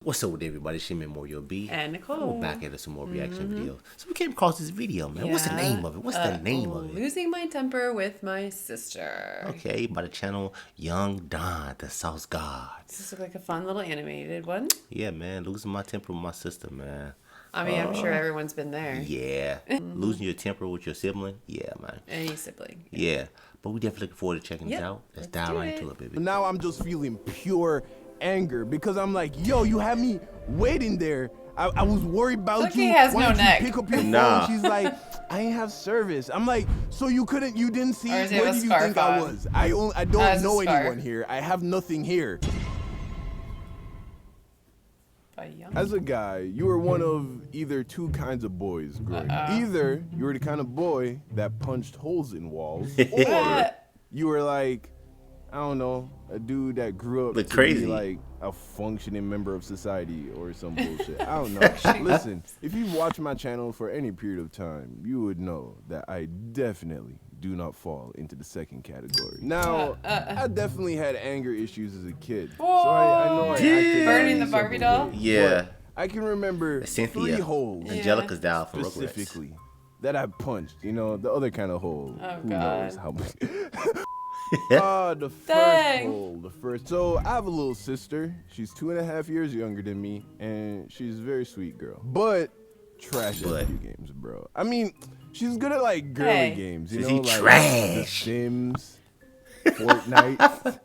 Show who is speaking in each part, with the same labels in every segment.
Speaker 1: What's up with everybody? It's your Memorial B.
Speaker 2: And Nicole.
Speaker 1: We're back at some more reaction videos. So we came across this video, man. What's the name of it? What's the name of it?
Speaker 2: Losing My Temper with My Sister.
Speaker 1: Okay, by the channel Young Don, the Sauce God.
Speaker 2: Does this look like a fun little animated one?
Speaker 1: Yeah, man. Losing my temper with my sister, man.
Speaker 2: I mean, I'm sure everyone's been there.
Speaker 1: Yeah. Losing your temper with your sibling? Yeah, man.
Speaker 2: Any sibling.
Speaker 1: Yeah. But we definitely looking forward to checking this out. Let's dive right into it, baby.
Speaker 3: Now I'm just feeling pure anger because I'm like, yo, you had me waiting there. I was worried about
Speaker 2: Cookie
Speaker 3: you.
Speaker 2: has
Speaker 3: Why
Speaker 2: no
Speaker 3: don't
Speaker 2: neck.
Speaker 3: you pick up your
Speaker 1: Nah.
Speaker 3: phone? She's like, I ain't have service. I'm like, so you didn't see?
Speaker 2: Or does he have
Speaker 3: Where
Speaker 2: a
Speaker 3: did you
Speaker 2: scarf
Speaker 3: think I
Speaker 2: on?
Speaker 3: was? I don't
Speaker 2: has a
Speaker 3: know
Speaker 2: scarf.
Speaker 3: anyone here. I have nothing here. As a guy, you were one of either two kinds of boys growing up. Either you were the kind of boy that punched holes in walls, or you were like, I don't know, a dude that grew up to
Speaker 1: crazy.
Speaker 3: be like a functioning member of society or some bullshit. I don't know. Listen, if you've watched my channel for any period of time, you would know that I definitely do not fall into the second category. Now, I definitely had anger issues as a kid. So I know I acted
Speaker 2: Burning
Speaker 3: out
Speaker 2: the Barbie
Speaker 3: several
Speaker 2: doll?
Speaker 3: ways,
Speaker 1: Yeah.
Speaker 3: but I can remember
Speaker 1: Cynthia.
Speaker 3: 3 holes
Speaker 1: Angelica's doll from Rugrats.
Speaker 3: specifically that I punched. You know, the other kind of hole.
Speaker 2: Oh,
Speaker 3: Who
Speaker 2: God.
Speaker 3: knows how much? The first
Speaker 2: Dang.
Speaker 3: hole. So I have a little sister. She's 2.5 years younger than me, and she's a very sweet girl. But trash at video games, bro. I mean, she's good at like girly games, you know, like The Sims, Fortnite.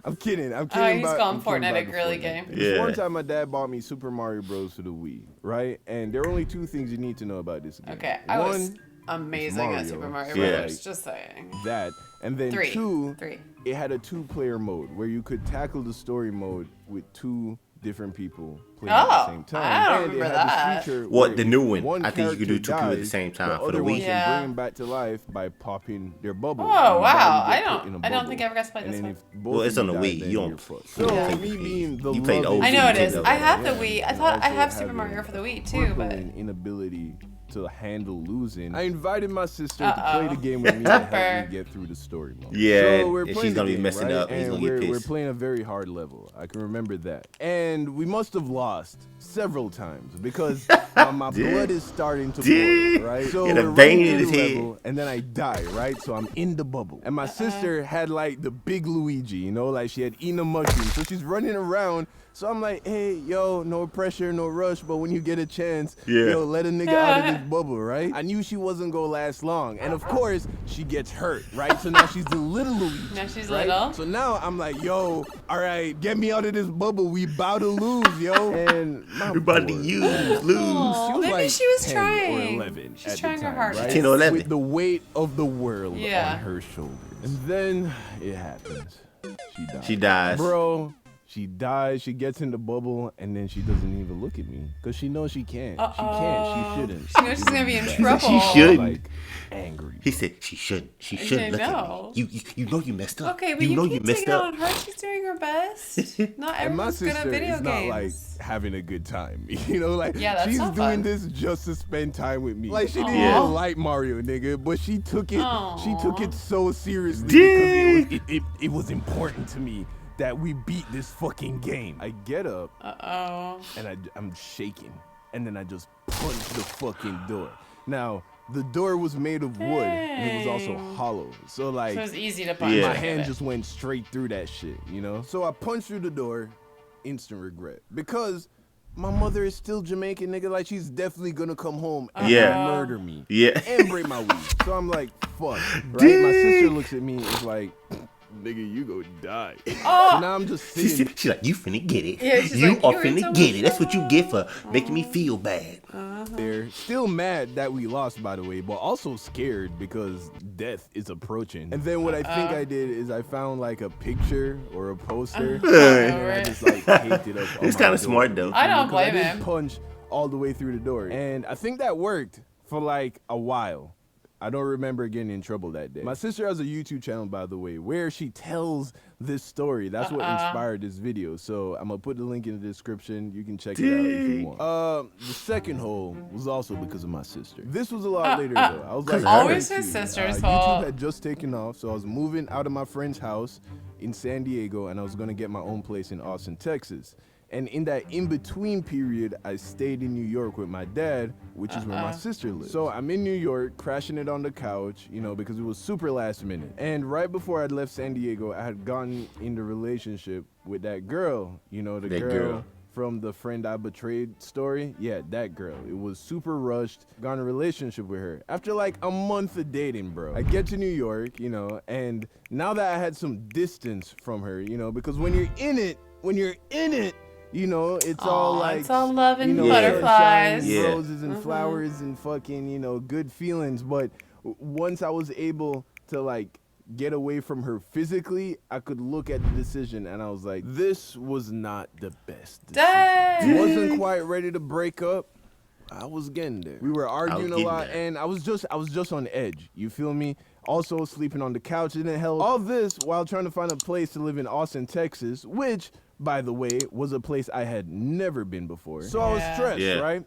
Speaker 3: I'm kidding.
Speaker 2: Oh, he's
Speaker 3: about,
Speaker 2: calling
Speaker 3: I'm kidding
Speaker 2: Fortnite
Speaker 3: about
Speaker 2: a
Speaker 3: the
Speaker 2: girly
Speaker 3: Fortnite
Speaker 2: game.
Speaker 3: thing.
Speaker 1: Yeah.
Speaker 3: One time my dad bought me Super Mario Bros. For the Wii, right? And there are only 2 things you need to know about this game.
Speaker 2: Okay, I was
Speaker 3: One,
Speaker 2: amazing at Super Mario
Speaker 1: Yeah.
Speaker 2: Bros. Just saying.
Speaker 3: that, and then
Speaker 2: 3.
Speaker 3: 2,
Speaker 2: 3.
Speaker 3: it had a 2-player mode where you could tackle the story mode with 2 different people playing at the same time.
Speaker 2: I don't
Speaker 3: And it
Speaker 2: remember
Speaker 3: had
Speaker 2: that.
Speaker 3: this feature
Speaker 1: What,
Speaker 3: where
Speaker 1: the new
Speaker 3: if
Speaker 1: one? I think you could do 2 people at the
Speaker 3: dies,
Speaker 1: same time
Speaker 3: the
Speaker 1: for the
Speaker 3: other one
Speaker 1: Wii.
Speaker 3: can
Speaker 2: Yeah.
Speaker 3: bring him back to life by popping their bubble.
Speaker 2: Oh,
Speaker 3: And the
Speaker 2: wow.
Speaker 3: body
Speaker 2: I
Speaker 3: get put in a
Speaker 2: don't
Speaker 3: bubble.
Speaker 2: think I ever got to play
Speaker 3: And
Speaker 2: this
Speaker 3: then
Speaker 2: one.
Speaker 3: if both
Speaker 1: Well, it's
Speaker 3: of
Speaker 1: on the
Speaker 3: you
Speaker 1: Wii.
Speaker 3: die,
Speaker 1: You
Speaker 3: then
Speaker 1: don't-
Speaker 3: you're fucked.
Speaker 1: you don't
Speaker 3: So
Speaker 1: play
Speaker 3: me
Speaker 1: the
Speaker 3: being the
Speaker 1: You played
Speaker 3: loving
Speaker 1: OG
Speaker 2: I know it is.
Speaker 1: Nintendo.
Speaker 2: I have the
Speaker 3: yeah,
Speaker 2: Wii. I
Speaker 3: and
Speaker 2: thought I
Speaker 3: also
Speaker 2: have Super
Speaker 3: having
Speaker 2: Mario for the Wii too, but
Speaker 3: crippling inability to handle losing, I invited my sister to play the game with me to help
Speaker 2: Temper.
Speaker 3: me get through the story mode.
Speaker 1: Yeah,
Speaker 3: so we're
Speaker 1: and
Speaker 3: playing
Speaker 1: she's
Speaker 3: the
Speaker 1: gonna be
Speaker 3: game,
Speaker 1: messing
Speaker 3: right?
Speaker 1: up, and he's
Speaker 3: And
Speaker 1: gonna get
Speaker 3: we're
Speaker 1: pissed.
Speaker 3: playing a very hard level. I can remember that. And we must have lost several times because my blood is starting to boil, right? So
Speaker 1: Get a
Speaker 3: we're
Speaker 1: vein
Speaker 3: running
Speaker 1: in
Speaker 3: through
Speaker 1: his
Speaker 3: the
Speaker 1: head.
Speaker 3: level, and then I die, right? So I'm in the bubble. And my sister had like the big Luigi, you know, like she had eaten a mushroom. So she's running around. So I'm like, hey, yo, no pressure, no rush, but when you get a chance, yo, let a nigga out of this bubble, right? I knew she wasn't gonna last long. And of course, she gets hurt, right? So now she's the little Luigi.
Speaker 2: now she's
Speaker 3: right?
Speaker 2: little.
Speaker 3: So now I'm like, yo, all right, get me out of this bubble. We about to lose, yo. And my
Speaker 1: We about to
Speaker 3: boy,
Speaker 1: lose.
Speaker 2: Aw, maybe
Speaker 3: like
Speaker 2: she was
Speaker 3: 10
Speaker 2: trying.
Speaker 3: or 11
Speaker 2: She's
Speaker 3: at
Speaker 2: trying
Speaker 3: the
Speaker 2: her
Speaker 3: time,
Speaker 2: hardest.
Speaker 3: right?
Speaker 1: 10 or 11.
Speaker 3: With the weight of the world
Speaker 2: Yeah.
Speaker 3: on her shoulders. And then it happens. She dies.
Speaker 1: She dies.
Speaker 3: Bro, she dies. She gets in the bubble, and then she doesn't even look at me because she knows she can't. She can't. She shouldn't.
Speaker 2: She knows she's gonna be in trouble.
Speaker 1: She should.
Speaker 3: Like angry.
Speaker 1: He said she shouldn't. She shouldn't look
Speaker 2: know.
Speaker 1: at me. You know you messed up.
Speaker 2: Okay, but
Speaker 1: you
Speaker 2: you
Speaker 1: know
Speaker 2: keep
Speaker 1: you messed
Speaker 2: taking it
Speaker 1: up.
Speaker 2: on her. She's doing her best. Not
Speaker 3: And my
Speaker 2: everyone's good at
Speaker 3: sister
Speaker 2: video
Speaker 3: is not like
Speaker 2: games.
Speaker 3: having a good time, you know, like
Speaker 2: Yeah, that's
Speaker 3: she's
Speaker 2: not
Speaker 3: doing
Speaker 2: fun.
Speaker 3: this just to spend time with me. Like she didn't
Speaker 1: Yeah.
Speaker 3: even like Mario, nigga, but she took it. She took it so seriously
Speaker 1: Dang.
Speaker 3: because it was important to me that we beat this fucking game. I get up and I'm shaking, and then I just punch the fucking door. Now the door was made of wood and it was also hollow, so like
Speaker 2: So it was easy to punch.
Speaker 1: Yeah.
Speaker 3: my hand just went straight through that shit, you know? So I punched through the door, instant regret. Because my mother is still Jamaican, nigga. Like, she's definitely gonna come home and murder me.
Speaker 1: Yeah.
Speaker 3: And break my weed. So I'm like, fuck. Right? My sister looks at me and is like, nigga, you go die. So now I'm just sitting.
Speaker 1: She's like, you finna get it.
Speaker 2: Yeah, she's
Speaker 1: you
Speaker 2: like,
Speaker 1: are
Speaker 2: you ain't
Speaker 1: finna
Speaker 2: so
Speaker 1: get
Speaker 2: much
Speaker 1: it. That's what you get for making me feel bad.
Speaker 3: There, still mad that we lost, by the way, but also scared because death is approaching. And then what I think I did is I found like a picture or a poster, and then I just like taped it up.
Speaker 1: It's kind of smart though.
Speaker 2: I don't
Speaker 3: Because I
Speaker 2: blame
Speaker 3: didn't
Speaker 2: him.
Speaker 3: punch all the way through the door, and I think that worked for like a while. I don't remember getting in trouble that day. My sister has a YouTube channel, by the way, where she tells this story. That's what inspired this video. So I'm gonna put the link in the description. You can check it out if you want. The second hole was also because of my sister. This was a lot later though. I was like,
Speaker 2: Always his
Speaker 3: 22.
Speaker 2: sister's
Speaker 3: YouTube
Speaker 2: fault.
Speaker 3: had just taken off, so I was moving out of my friend's house in San Diego, and I was gonna get my own place in Austin, Texas. And in that in-between period, I stayed in New York with my dad, which is where my sister lives. So I'm in New York, crashing it on the couch, you know, because it was super last minute. And right before I'd left San Diego, I had gotten in the relationship with that girl, you know, the girl from the friend I betrayed story. Yeah, that girl. It was super rushed. Got in a relationship with her. After like a month of dating, bro. I get to New York, you know, and now that I had some distance from her, you know, because when you're in it, you know, it's all like,
Speaker 2: it's all love and
Speaker 3: you know,
Speaker 2: butterflies.
Speaker 3: sunshine, roses and flowers and fucking, you know, good feelings. But once I was able to like get away from her physically, I could look at the decision and I was like, this was not the best decision.
Speaker 2: Dang.
Speaker 3: Wasn't quite ready to break up. I was getting there. We were arguing a lot and I was just on edge. You feel me? Also sleeping on the couch didn't help. All this while trying to find a place to live in Austin, Texas, which, by the way, was a place I had never been before. So I was stressed, right?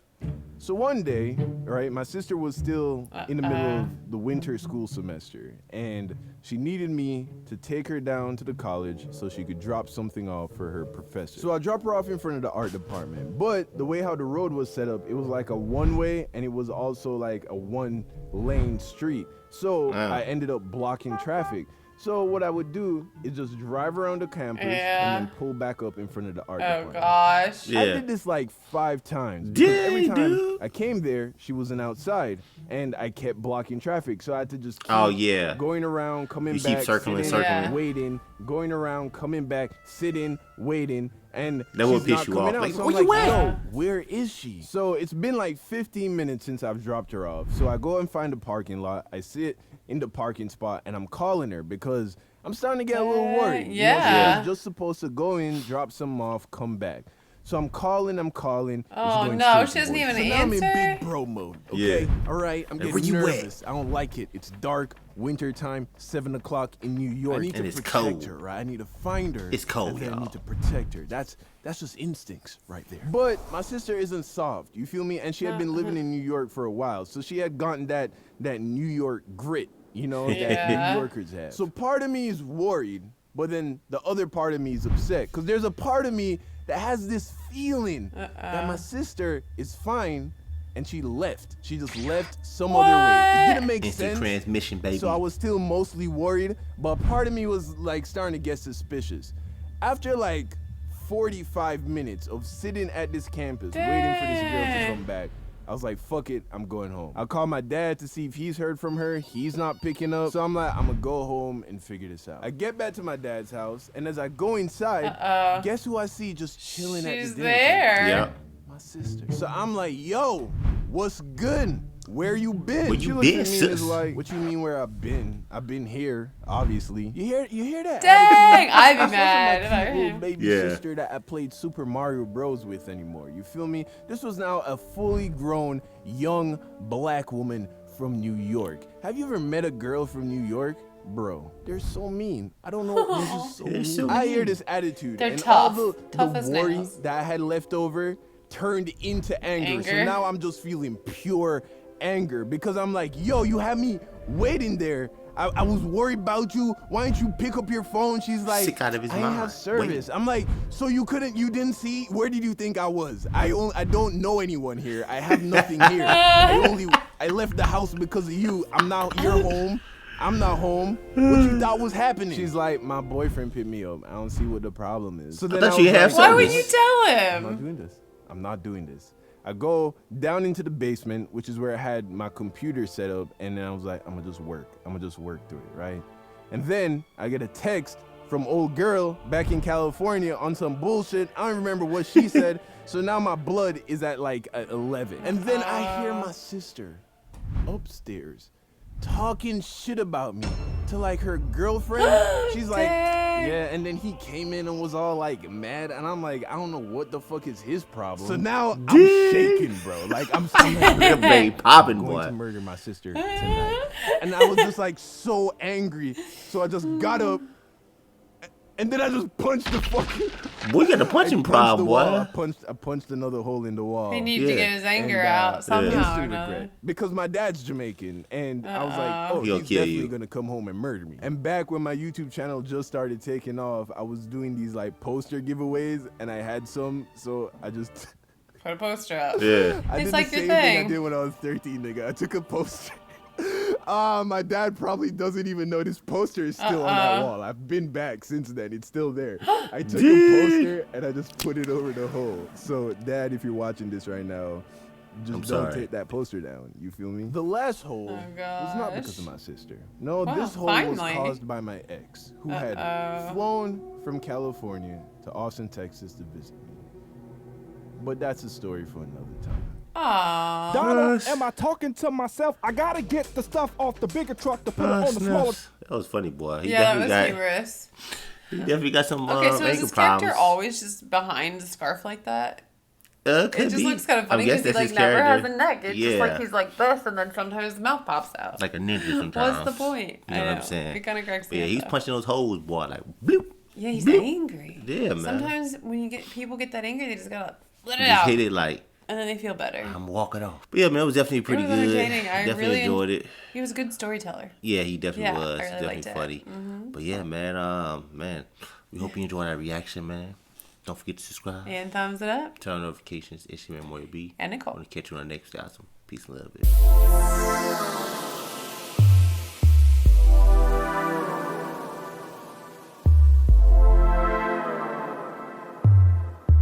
Speaker 3: So one day, right, my sister was still in the middle of the winter school semester, and she needed me to take her down to the college so she could drop something off for her professor. So I dropped her off in front of the art department, but the way how the road was set up, it was like a one-way, and it was also like a one-lane street. So I ended up blocking traffic. So what I would do is just drive around the campus and then pull back up in front of the art department.
Speaker 2: Oh gosh.
Speaker 3: I did this like 5 times. Because every time I came there, she wasn't outside, and I kept blocking traffic. So I had to just keep going around, coming back,
Speaker 1: keep circling,
Speaker 3: waiting, going around, coming back, sitting, waiting, and
Speaker 1: that will piss you off.
Speaker 3: Like,
Speaker 1: so
Speaker 3: where you at? Yo, where is she? So it's been like 15 minutes since I've dropped her off. So I go and find a parking lot. I sit in the parking spot and I'm calling her because I'm starting to get a little worried. You know, I was just supposed to go in, drop some off, come back. So I'm calling.
Speaker 2: Oh no, she doesn't even answer.
Speaker 3: Now I'm in big bro mode. Okay, all right. I'm getting nervous. I don't like it. It's dark, winter time, 7 o'clock in New York. I need to protect her, right? I need to find her.
Speaker 1: It's cold,
Speaker 3: and then I need to protect her. That's just instincts right there. But my sister isn't soft. You feel me? And she had been living in New York for a while, so she had gotten that New York grit, you know, that New Yorkers have. So part of me is worried, but then the other part of me is upset because there's a part of me that has this feeling that my sister is fine and she left. She just left some other way. It didn't make sense.
Speaker 1: Transmission, baby.
Speaker 3: So I was still mostly worried, but part of me was like starting to get suspicious. After like 45 minutes of sitting at this campus waiting for this girl to come back, I was like, fuck it, I'm going home. I called my dad to see if he's heard from her. He's not picking up. So I'm like, I'm gonna go home and figure this out. I get back to my dad's house, and as I go inside, guess who I see just chilling at the dinner
Speaker 2: She's there.
Speaker 1: Yep.
Speaker 3: My sister. So I'm like, yo, what's good? Where you been?
Speaker 1: Where you
Speaker 3: she
Speaker 1: been,
Speaker 3: looked at me and is
Speaker 1: sis?
Speaker 3: like, what you mean where I've been? I've been here, obviously. You hear that?
Speaker 2: Dang, I'd be
Speaker 3: That's
Speaker 2: mad
Speaker 3: my
Speaker 2: if I
Speaker 3: cute
Speaker 2: heard
Speaker 3: little baby sister that I played Super Mario Bros with anymore. You feel me? This was now a fully grown, young black woman from New York. Have you ever met a girl from New York? Bro, they're so mean. I don't know. They're just so mean.
Speaker 1: so
Speaker 3: I
Speaker 1: mean.
Speaker 3: hear this attitude.
Speaker 2: They're
Speaker 3: and
Speaker 2: tough.
Speaker 3: all
Speaker 2: Tough
Speaker 3: the
Speaker 2: as
Speaker 3: worry
Speaker 2: nails.
Speaker 3: that I had left over turned into anger. So now I'm just feeling pure anger because I'm like, yo, you had me waiting there. I was worried about you. Why didn't you pick up your phone? She's like,
Speaker 1: Sick out of his
Speaker 3: I didn't
Speaker 1: mind.
Speaker 3: have service. I'm like, so you didn't see? Where did you think I was? I don't know anyone here. I have nothing here. I left the house because of you. You're home. I'm not home. What you thought was happening? She's like, my boyfriend picked me up. I don't see what the problem is. So then
Speaker 1: thought you had
Speaker 2: Why would
Speaker 1: service.
Speaker 2: you tell
Speaker 3: I'm not
Speaker 2: him?
Speaker 3: doing this. I'm not doing this. I go down into the basement, which is where I had my computer set up, and then I was like, I'm gonna just work through it, right? And then I get a text from old girl back in California on some bullshit. I don't remember what she said. So now my blood is at like 11. And then I hear my sister upstairs talking shit about me to like her girlfriend. She's like, yeah, and then he came in and was all like mad, and I'm like, I don't know what the fuck is his problem. So now I'm shaking, bro. Like I'm
Speaker 1: Baby popping,
Speaker 3: going
Speaker 1: boy.
Speaker 3: to murder my sister tonight. And I was just like so angry. So I just got up And then I just punched the fucking...
Speaker 1: Boy, you got the punching problem, boy.
Speaker 3: I punched another hole in the wall.
Speaker 2: He needed to get his anger out somehow or another.
Speaker 3: Because my dad's Jamaican, and I was like, oh, he's definitely going to come home and murder me. And back when my YouTube channel just started taking off, I was doing these like poster giveaways, and I had some, so I just...
Speaker 2: Put a poster up.
Speaker 1: Yeah.
Speaker 3: I did the same thing I did when I was 13, nigga. I took a poster. My dad probably doesn't even know this poster is still on that wall. I've been back since then. It's still there. I took a poster and I just put it over the hole. So, Dad, if you're watching this right now, just don't take that poster down. You feel me? The last hole was not because of my sister. No, this hole was caused by my ex, who had flown from California to Austin, Texas to visit me. But that's a story for another time.
Speaker 2: Aww.
Speaker 4: Donna, am I talking to myself? I gotta get the stuff off the bigger truck to put it on the smaller.
Speaker 1: That was funny, boy.
Speaker 2: That was humorous.
Speaker 1: He definitely got some
Speaker 2: okay, so is this character
Speaker 1: problems.
Speaker 2: always just behind the scarf like that?
Speaker 1: It
Speaker 2: just looks kind of funny because he like never has a neck. It's just like he's like this, and then sometimes his mouth pops out.
Speaker 1: Like a ninja sometimes.
Speaker 2: What's the point?
Speaker 1: You know what I'm saying?
Speaker 2: It kind of cracks me
Speaker 1: up. Yeah, he's punching those holes, boy. Like bloop.
Speaker 2: Yeah, he's
Speaker 1: bloop.
Speaker 2: angry.
Speaker 1: Yeah, man.
Speaker 2: Sometimes when people get that angry, they just gotta let it
Speaker 1: just
Speaker 2: out.
Speaker 1: Hit it like.
Speaker 2: And then they feel better.
Speaker 1: I'm walking off. But yeah, man, it was definitely pretty good.
Speaker 2: Entertaining. I
Speaker 1: definitely
Speaker 2: really
Speaker 1: enjoyed it.
Speaker 2: He was a good storyteller.
Speaker 1: Yeah, he definitely was.
Speaker 2: I really
Speaker 1: definitely
Speaker 2: liked
Speaker 1: funny.
Speaker 2: Mm-hmm.
Speaker 1: But yeah, man, we hope you enjoyed our reaction, man. Don't forget to subscribe.
Speaker 2: And thumbs it up.
Speaker 1: Turn on notifications. It's your man, Moya B.
Speaker 2: And Nicole.
Speaker 1: I'm going to catch you on the next episode. Peace and love, bitch.